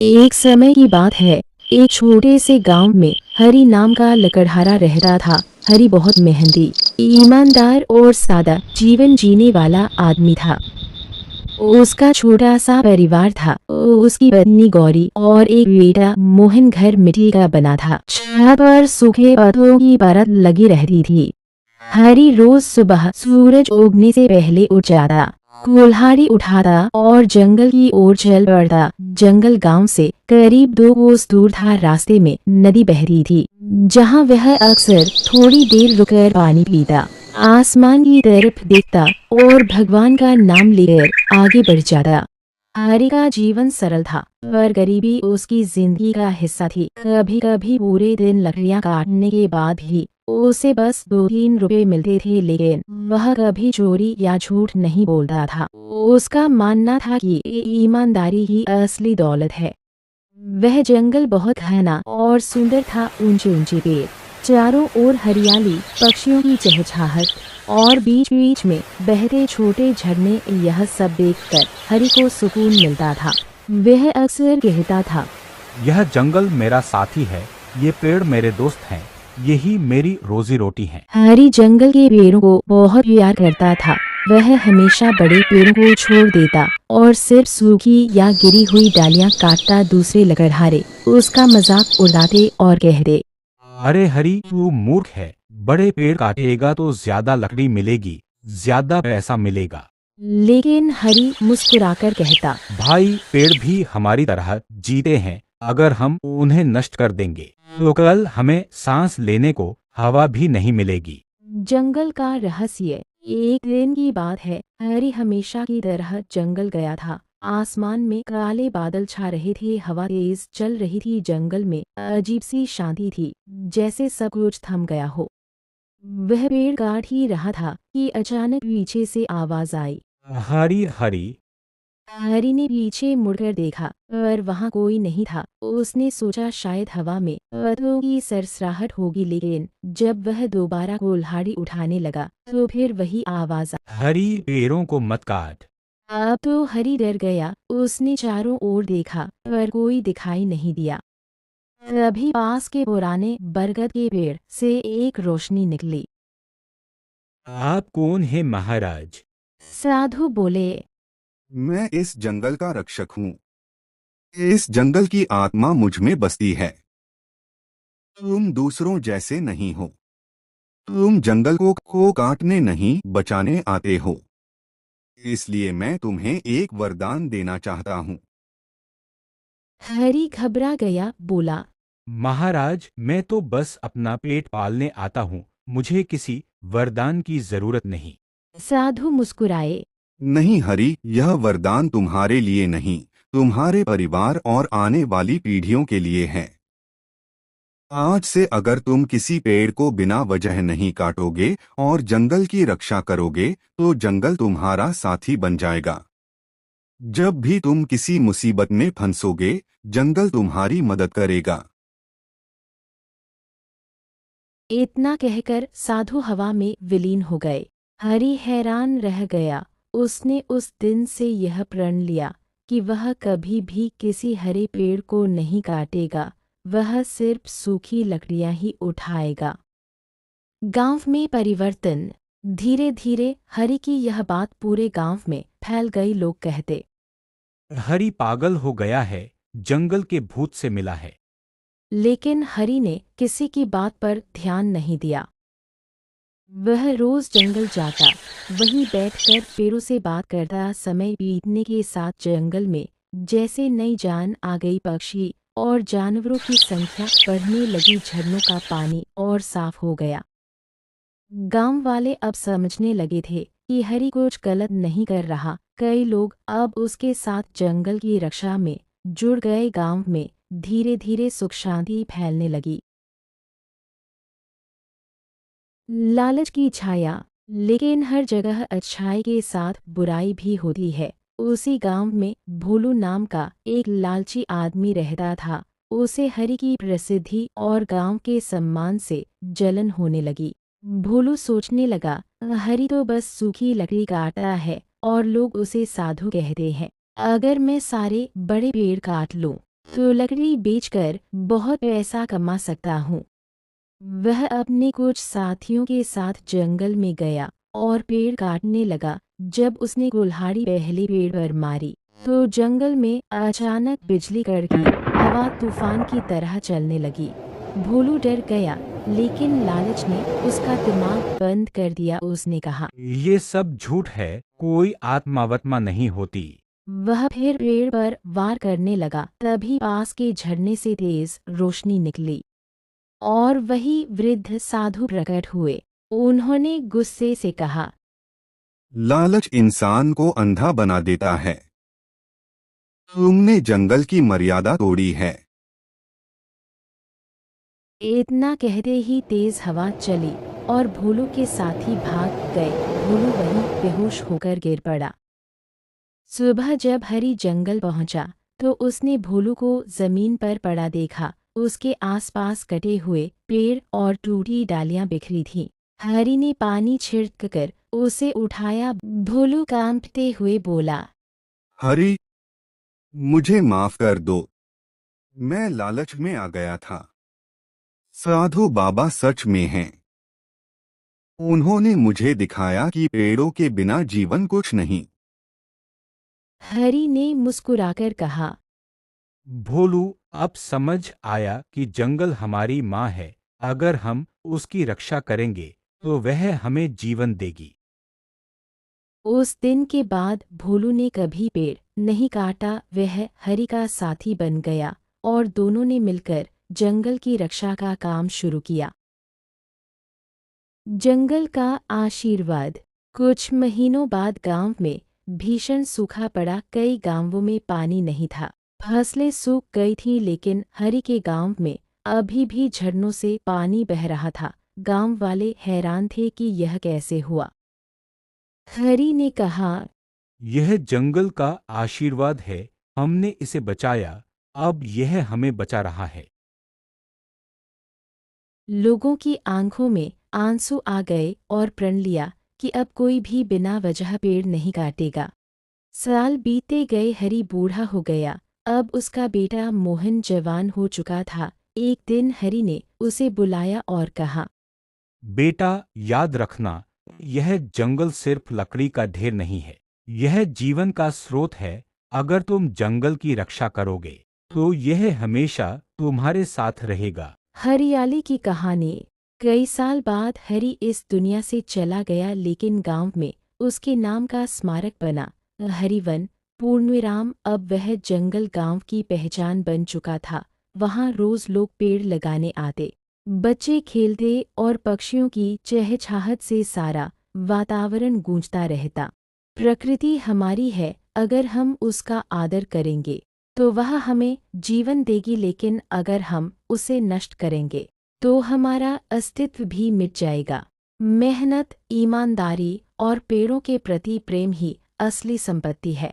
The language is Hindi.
एक समय की बात है। एक छोटे से गांव में हरी नाम का लकड़हारा रहता था। हरी बहुत मेहनती, ईमानदार और सादा जीवन जीने वाला आदमी था। उसका छोटा सा परिवार था। उसकी पत्नी गौरी और एक बेटा मोहन। घर मिट्टी का बना था। छत पर सूखे पत्तों की परत लगी रहती थी। हरी रोज सुबह सूरज उगने से पहले उठ जाता, कुल्हाड़ी उठाता और जंगल की ओर चल पड़ता। जंगल गांव से करीब 2 कोस दूर था। रास्ते में नदी बहती थी, जहां वह अक्सर थोड़ी देर रुककर पानी पीता, आसमान की तरफ देखता और भगवान का नाम लेकर आगे बढ़ जाता। हरी का जीवन सरल था, पर गरीबी उसकी जिंदगी का हिस्सा थी। कभी कभी पूरे दिन लकड़ियां काटने के बाद भी उसे बस 2-3 रुपए मिलते थे, लेकिन वह कभी चोरी या झूठ नहीं बोलता था। उसका मानना था कि ईमानदारी ही असली दौलत है। वह जंगल बहुत घना और सुंदर था। ऊंचे ऊंचे पेड़, चारों ओर हरियाली, पक्षियों की चहचहाहट और बीच बीच में बहते छोटे झरने। यह सब देखकर हरि को सुकून मिलता था। वह अक्सर कहता था, यह जंगल मेरा साथी है, ये पेड़ मेरे दोस्त हैं, यही मेरी रोजी रोटी है। हरि जंगल के पेड़ों को बहुत प्यार करता था। वह हमेशा बड़े पेड़ों को छोड़ देता और सिर्फ सूखी या गिरी हुई डालियां काटता। दूसरे लकड़हारे उसका मजाक उड़ाते और कहते, अरे हरी, तू मूर्ख है, बड़े पेड़ काटेगा तो ज्यादा लकड़ी मिलेगी, ज्यादा पैसा मिलेगा। लेकिन हरि मुस्कुराकर कहता, भाई, पेड़ भी हमारी तरह जीते हैं, अगर हम उन्हें नष्ट कर देंगे तो कल हमें सांस लेने को हवा भी नहीं मिलेगी। जंगल का रहस्य। एक दिन की बात है। हरि हमेशा की तरह जंगल गया था। आसमान में काले बादल छा रहे थे, हवा तेज चल रही थी। जंगल में अजीब सी शांति थी, जैसे सब कुछ थम गया हो। वह पेड़ काट ही रहा था कि अचानक पीछे से आवाज आई। हरी हरी। हरी ने पीछे मुड़कर देखा, पर वहां कोई नहीं था। उसने सोचा शायद हवा में पत्तों की सरसराहट होगी, लेकिन जब वह दोबारा कुल्हाड़ी उठाने लगा तो फिर वही आवाज आई। हरी, पेड़ों को मत काट। अब तो हरी डर गया। उसने चारों ओर देखा, पर कोई दिखाई नहीं दिया। तभी पास के पुराने बरगद के पेड़ से एक रोशनी निकली। आप कौन है महाराज? साधु बोले, मैं इस जंगल का रक्षक हूँ। इस जंगल की आत्मा मुझ में बसती है। तुम दूसरों जैसे नहीं हो। तुम जंगल को काटने नहीं, बचाने आते हो। इसलिए मैं तुम्हें एक वरदान देना चाहता हूँ। हरी घबरा गया, बोला, महाराज, मैं तो बस अपना पेट पालने आता हूँ, मुझे किसी वरदान की जरूरत नहीं। साधु मुस्कुराए, नहीं हरि, यह वरदान तुम्हारे लिए नहीं, तुम्हारे परिवार और आने वाली पीढ़ियों के लिए है। आज से अगर तुम किसी पेड़ को बिना वजह नहीं काटोगे और जंगल की रक्षा करोगे, तो जंगल तुम्हारा साथी बन जाएगा। जब भी तुम किसी मुसीबत में फंसोगे, जंगल तुम्हारी मदद करेगा। इतना कहकर साधु हवा में विलीन हो गए। हरि हैरान रह गया। उसने उस दिन से यह प्रण लिया कि वह कभी भी किसी हरे पेड़ को नहीं काटेगा। वह सिर्फ सूखी लकड़ियां ही उठाएगा। गांव में परिवर्तन। धीरे धीरे हरि की यह बात पूरे गांव में फैल गई। लोग कहते, हरी पागल हो गया है, जंगल के भूत से मिला है। लेकिन हरि ने किसी की बात पर ध्यान नहीं दिया। वह रोज जंगल जाता, वहीं बैठकर पेड़ों से बात करता। समय बीतने के साथ जंगल में जैसे नई जान आ गई। पक्षी और जानवरों की संख्या बढ़ने लगी। झरनों का पानी और साफ हो गया। गांव वाले अब समझने लगे थे कि हरि कुछ गलत नहीं कर रहा। कई लोग अब उसके साथ जंगल की रक्षा में जुड़ गए। गांव में धीरे धीरे सुख शांति फैलने लगी। लालच की छाया। लेकिन हर जगह अच्छाई के साथ बुराई भी होती है। उसी गांव में भोलू नाम का एक लालची आदमी रहता था। उसे हरि की प्रसिद्धि और गांव के सम्मान से जलन होने लगी। भोलू सोचने लगा, हरि तो बस सूखी लकड़ी काटता है और लोग उसे साधु कहते हैं। अगर मैं सारे बड़े पेड़ काट लूं तो लकड़ी बेचकर बहुत पैसा कमा सकता हूँ। वह अपने कुछ साथियों के साथ जंगल में गया और पेड़ काटने लगा। जब उसने कुल्हाड़ी पहले पेड़ पर मारी तो जंगल में अचानक बिजली कड़की, हवा तूफान की तरह चलने लगी। भोलू डर गया, लेकिन लालच ने उसका दिमाग बंद कर दिया। उसने कहा, ये सब झूठ है, कोई आत्मावत्मा नहीं होती। वह फिर पेड़ पर वार करने लगा। तभी पास के झरने से तेज रोशनी निकली और वही वृद्ध साधु प्रकट हुए। उन्होंने गुस्से से कहा, लालच इंसान को अंधा बना देता है। तुमने जंगल की मर्यादा तोड़ी है। इतना कहते ही तेज हवा चली और भोलू के साथी भाग गए। भोलू वहीं बेहोश होकर गिर पड़ा। सुबह जब हरी जंगल पहुंचा तो उसने भोलू को जमीन पर पड़ा देखा। उसके आसपास कटे हुए पेड़ और टूटी डालियां बिखरी थीं। हरी ने पानी छिड़ककर उसे उठाया। भोलू कांपते हुए बोला, हरी, मुझे माफ कर दो। मैं लालच में आ गया था। साधु बाबा सच में हैं। उन्होंने मुझे दिखाया कि पेड़ों के बिना जीवन कुछ नहीं। हरी ने मुस्कुराकर कहा, भोलू, अब समझ आया कि जंगल हमारी माँ है। अगर हम उसकी रक्षा करेंगे तो वह हमें जीवन देगी। उस दिन के बाद भोलू ने कभी पेड़ नहीं काटा। वह हरी का साथी बन गया और दोनों ने मिलकर जंगल की रक्षा का काम शुरू किया। जंगल का आशीर्वाद। कुछ महीनों बाद गांव में भीषण सूखा पड़ा। कई गांवों में पानी नहीं था। फसलें सूख गई थीं, लेकिन हरी के गांव में अभी भी झरनों से पानी बह रहा था। गांव वाले हैरान थे कि यह कैसे हुआ। हरी ने कहा, यह जंगल का आशीर्वाद है। हमने इसे बचाया, अब यह हमें बचा रहा है। लोगों की आंखों में आंसू आ गए और प्रण लिया कि अब कोई भी बिना वजह पेड़ नहीं काटेगा। साल बीते गए। हरी बूढ़ा हो गया। अब उसका बेटा मोहन जवान हो चुका था। एक दिन हरी ने उसे बुलाया और कहा, बेटा, याद रखना, यह जंगल सिर्फ लकड़ी का ढेर नहीं है, यह जीवन का स्रोत है। अगर तुम जंगल की रक्षा करोगे तो यह हमेशा तुम्हारे साथ रहेगा। हरियाली की कहानी। कई साल बाद हरी इस दुनिया से चला गया, लेकिन गांव में उसके नाम का स्मारक बना, हरिवन। पूर्णविराम। अब वह जंगल गांव की पहचान बन चुका था। वहां रोज लोग पेड़ लगाने आते, बच्चे खेलते और पक्षियों की चहचहाहट से सारा वातावरण गूंजता रहता। प्रकृति हमारी है, अगर हम उसका आदर करेंगे तो वह हमें जीवन देगी, लेकिन अगर हम उसे नष्ट करेंगे तो हमारा अस्तित्व भी मिट जाएगा। मेहनत, ईमानदारी और पेड़ों के प्रति प्रेम ही असली संपत्ति है।